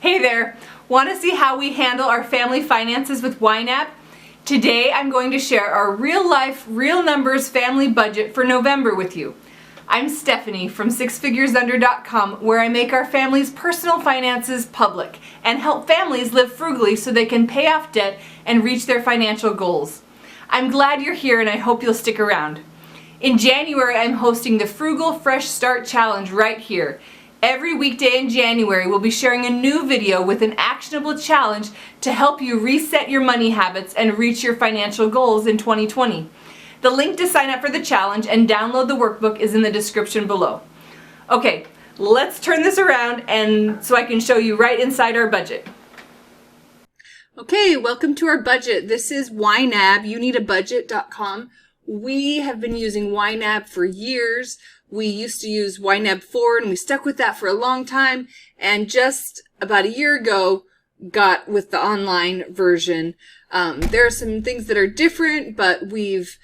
Hey there! Want to see how we handle our family finances with YNAB? Today I'm going to share our real life, real numbers family budget for November with you. I'm Stephanie from sixfiguresunder.com, where I make our family's personal finances public and help families live frugally so they can pay off debt and reach their financial goals. I'm glad you're here and I hope you'll stick around. In January, I'm hosting the Frugal Fresh Start Challenge right here. Every weekday in January, we'll be sharing a new video with an actionable challenge to help you reset your money habits and reach your financial goals in 2020. The link to sign up for the challenge and download the workbook is in the description below. Okay, let's turn this around and so I can show you right inside our budget. Okay, welcome to our budget. This is YNAB, youneedabudget.com. We have been using YNAB for years. We used to use YNAB 4 and we stuck with that for a long time, and just about a year ago got with the online version. There are some things that are different, but we've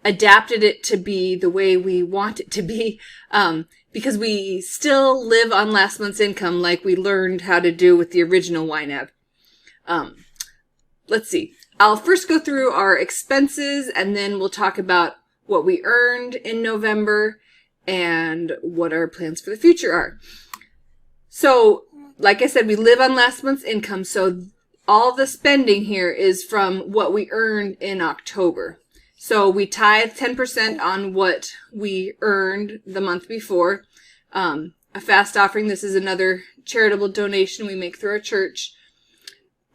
adapted it to be the way we want it to be, because we still live on last month's income like we learned how to do with the original YNAB. Let's see. I'll first go through our expenses and then we'll talk about what we earned in November and what our plans for the future are. So, like I said, we live on last month's income, so all the spending here is from what we earned in October. So we tithe 10% on what we earned the month before. A fast offering, this is another charitable donation we make through our church.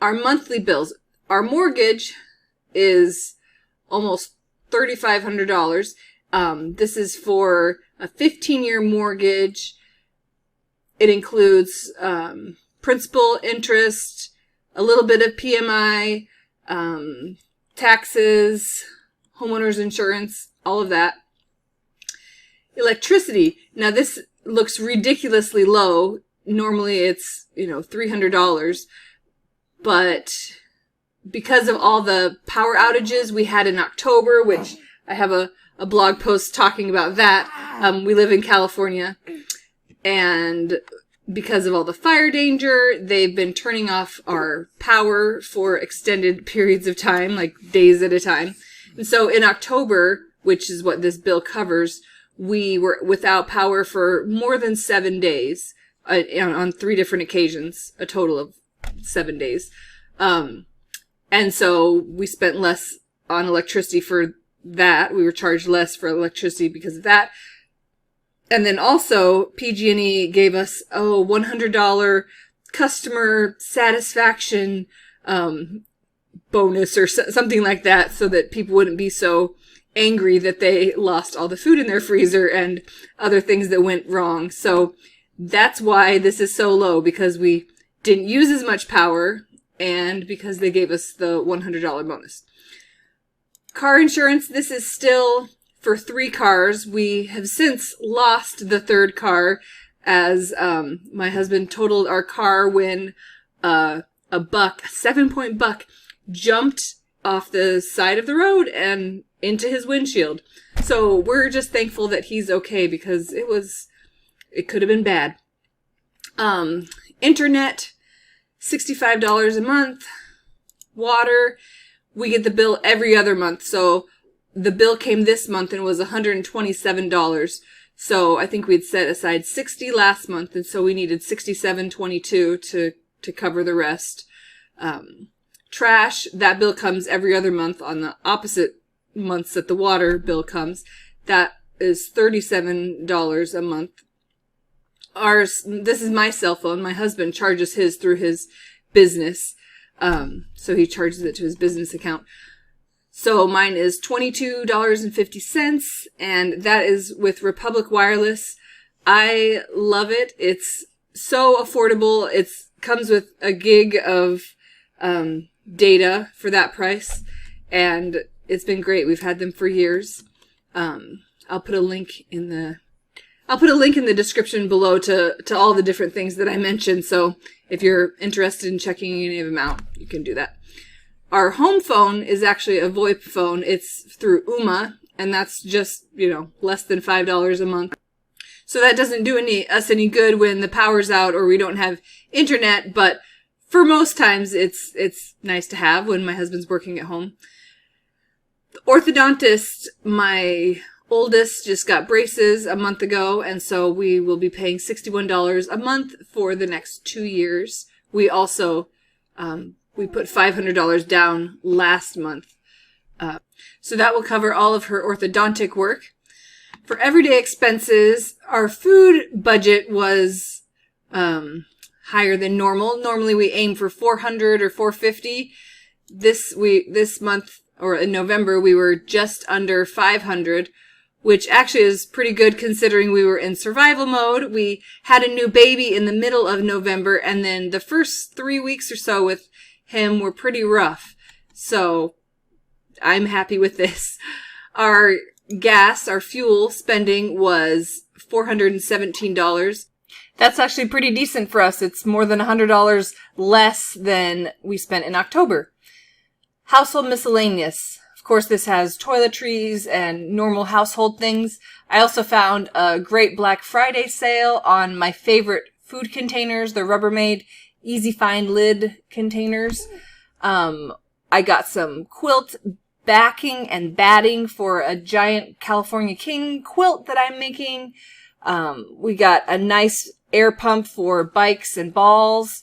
Our monthly bills. Our mortgage is almost $3,500. This is for a 15-year mortgage. It includes principal, interest, a little bit of PMI, taxes, homeowner's insurance, all of that. Electricity. Now this looks ridiculously low. Normally it's, $300, but because of all the power outages we had in October, which I have a blog post talking about that. We live in California, and because of all the fire danger, they've been turning off our power for extended periods of time, like days at a time. And so in October, which is what this bill covers, we were without power for more than 7 days, on 3 different occasions, a total of 7 days. And so we spent less on electricity for that. We were charged less for electricity because of that. And then also PG&E gave us $100 customer satisfaction bonus or something like that, so that people wouldn't be so angry that they lost all the food in their freezer and other things that went wrong. So that's why this is so low, because we didn't use as much power and because they gave us the $100 bonus. Car insurance, this is still for 3 cars. We have since lost the 3rd car, as my husband totaled our car when a 7-point buck, jumped off the side of the road and into his windshield. So we're just thankful that he's okay, because it could have been bad. Internet, $65 a month. Water, we get the bill every other month. So the bill came this month and was $127. So I think we'd set aside $60 last month, and so we needed $67.22 to cover the rest. Trash, that bill comes every other month on the opposite months that the water bill comes. That is $37 a month. This is my cell phone. My husband charges his through his business. So he charges it to his business account. So mine is $22.50, and that is with Republic Wireless. I love it. It's so affordable. It comes with a gig of data for that price, and it's been great. We've had them for years. I'll put a link in the description below to all the different things that I mentioned. So if you're interested in checking any of them out, you can do that. Our home phone is actually a VoIP phone. It's through UMA, and that's just, less than $5 a month. So that doesn't do us any good when the power's out or we don't have internet, but for most times, it's nice to have when my husband's working at home. The orthodontist, my oldest just got braces a month ago, and so we will be paying $61 a month for the next 2 years. We also, we put $500 down last month. So that will cover all of her orthodontic work. For everyday expenses, our food budget was higher than normal. Normally we aim for $400 or $450. This month, or in November, we were just under $500, which actually is pretty good considering we were in survival mode. We had a new baby in the middle of November, and then the first 3 weeks or so with him were pretty rough. So I'm happy with this. Our fuel spending was $417. That's actually pretty decent for us. It's more than $100 less than we spent in October. Household miscellaneous. Of course, this has toiletries and normal household things. I also found a great Black Friday sale on my favorite food containers, the Rubbermaid Easy Find Lid containers. I got some quilt backing and batting for a giant California King quilt that I'm making. We got a nice air pump for bikes and balls.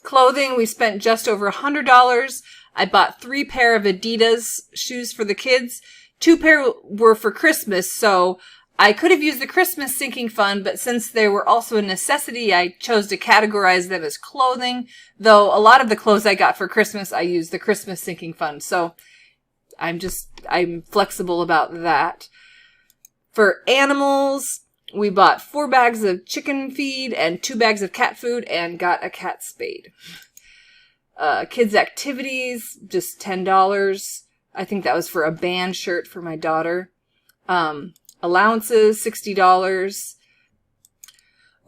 Clothing, we spent just over $100. I bought 3 pair of Adidas shoes for the kids. 2 pair were for Christmas, so I could have used the Christmas sinking fund, but since they were also a necessity, I chose to categorize them as clothing, though a lot of the clothes I got for Christmas, I used the Christmas sinking fund, so I'm flexible about that. For animals, we bought 4 bags of chicken feed and 2 bags of cat food and got a cat spade. Kids activities, just $10. I think that was for a band shirt for my daughter. Allowances, $60.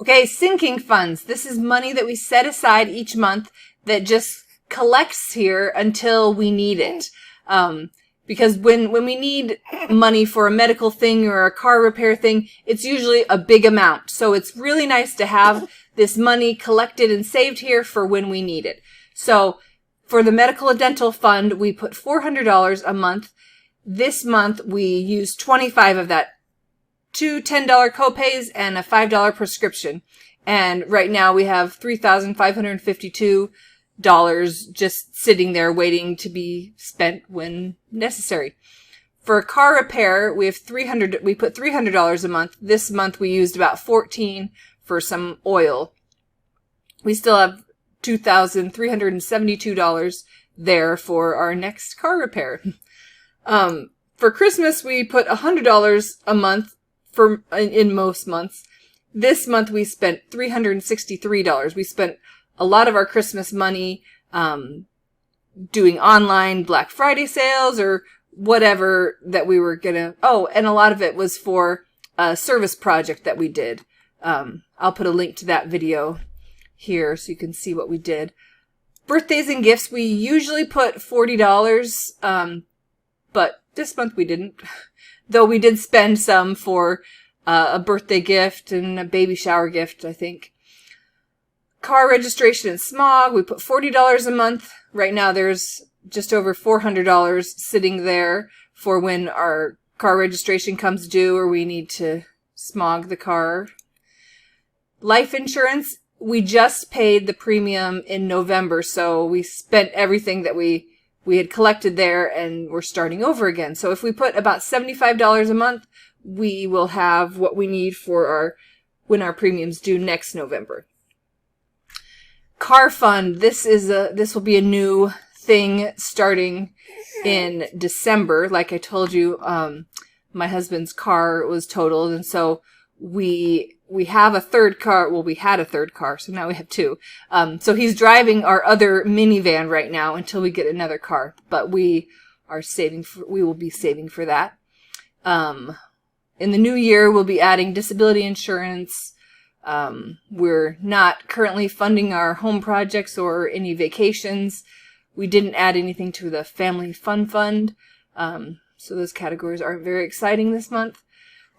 Okay, sinking funds. This is money that we set aside each month that just collects here until we need it. Because when we need money for a medical thing or a car repair thing, it's usually a big amount. So it's really nice to have this money collected and saved here for when we need it. So for the medical and dental fund, we put $400 a month. This month, we used $25 of that. 2 $10 copays and a $5 prescription. And right now we have $3,552 just sitting there waiting to be spent when necessary. For a car repair, we put $300 a month. This month we used about $14 for some oil. We still have $2,372 there for our next car repair. For Christmas, we put $100 a month in most months. This month we spent $363. We spent a lot of our Christmas money doing online Black Friday sales or whatever that we were gonna. Oh, and a lot of it was for a service project that we did. I'll put a link to that video here so you can see what we did. Birthdays and gifts, we usually put $40, but this month we didn't. Though we did spend some for a birthday gift and a baby shower gift, I think. Car registration and smog, we put $40 a month. Right now there's just over $400 sitting there for when our car registration comes due or we need to smog the car. Life insurance, we just paid the premium in November, so we spent everything that we had collected there and we're starting over again. So if we put about $75 a month, we will have what we need for when our premiums due next November. Car fund, this will be a new thing starting in December. Like I told you, my husband's car was totaled, and so we have a third car. Well, we had a third car, so now we have 2. So he's driving our other minivan right now until we get another car. But we will be saving for that. In the new year, we'll be adding disability insurance. We're not currently funding our home projects or any vacations. We didn't add anything to the family fund. So those categories aren't very exciting this month.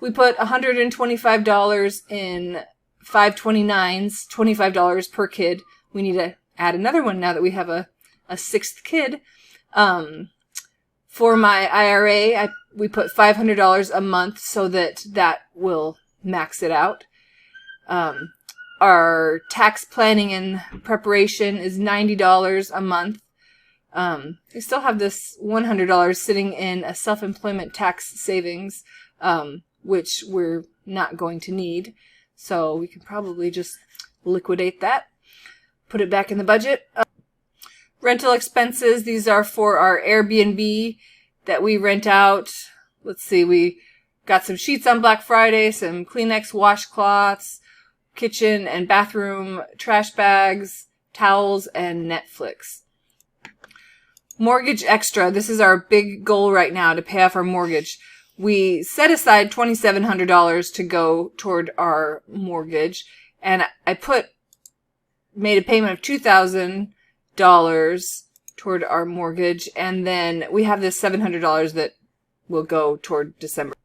We put $125 in 529s, $25 per kid. We need to add another one now that we have a sixth kid. For my IRA, we put $500 a month so that will max it out. Our tax planning and preparation is $90 a month. We still have this $100 sitting in a self-employment tax savings, which we're not going to need. So we can probably just liquidate that, put it back in the budget. Rental expenses, these are for our Airbnb that we rent out. Let's see, we got some sheets on Black Friday, some Kleenex washcloths, kitchen and bathroom trash bags, towels, and Netflix. Mortgage extra. This is our big goal right now, to pay off our mortgage. We set aside $2,700 to go toward our mortgage, and I made a payment of $2,000 toward our mortgage, and then we have this $700 that will go toward December.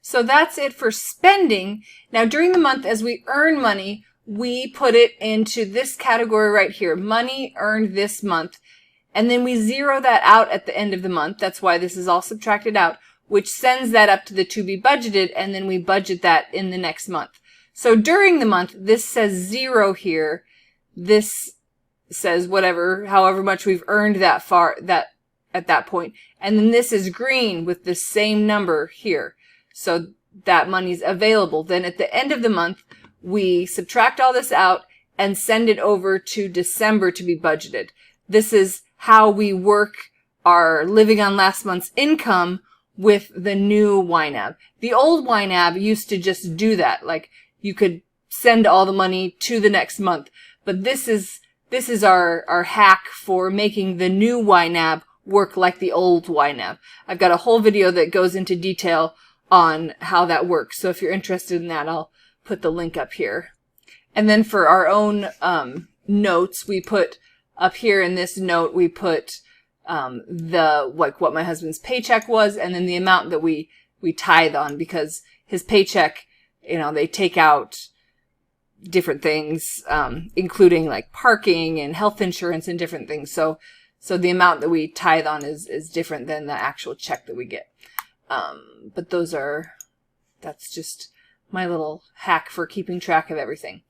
So that's it for spending. Now, during the month, as we earn money, we put it into this category right here, money earned this month. And then we zero that out at the end of the month. That's why this is all subtracted out, which sends that up to the to be budgeted, and then we budget that in the next month. So during the month, this says 0 here. This says whatever, however much we've earned at that point. And then this is green with the same number here. So that money's available. Then at the end of the month, we subtract all this out and send it over to December to be budgeted. This is how we work our living on last month's income with the new YNAB. The old YNAB used to just do that. Like, you could send all the money to the next month. But this is our hack for making the new YNAB work like the old YNAB. I've got a whole video that goes into detail on how that works. So if you're interested in that, I'll put the link up here. And then for our own notes, we put up here in this note, we put what my husband's paycheck was, and then the amount that we tithe on, because his paycheck, they take out different things, including like parking and health insurance and different things. So the amount that we tithe on is different than the actual check that we get. But that's just my little hack for keeping track of everything.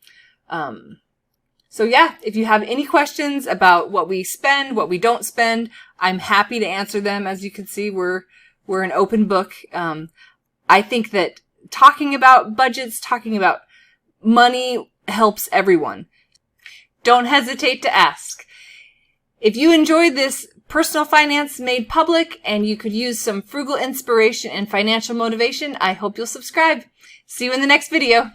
So yeah, if you have any questions about what we spend, what we don't spend, I'm happy to answer them. As you can see, we're an open book. I think that talking about budgets, talking about money helps everyone. Don't hesitate to ask. If you enjoyed this personal finance made public and you could use some frugal inspiration and financial motivation, I hope you'll subscribe. See you in the next video.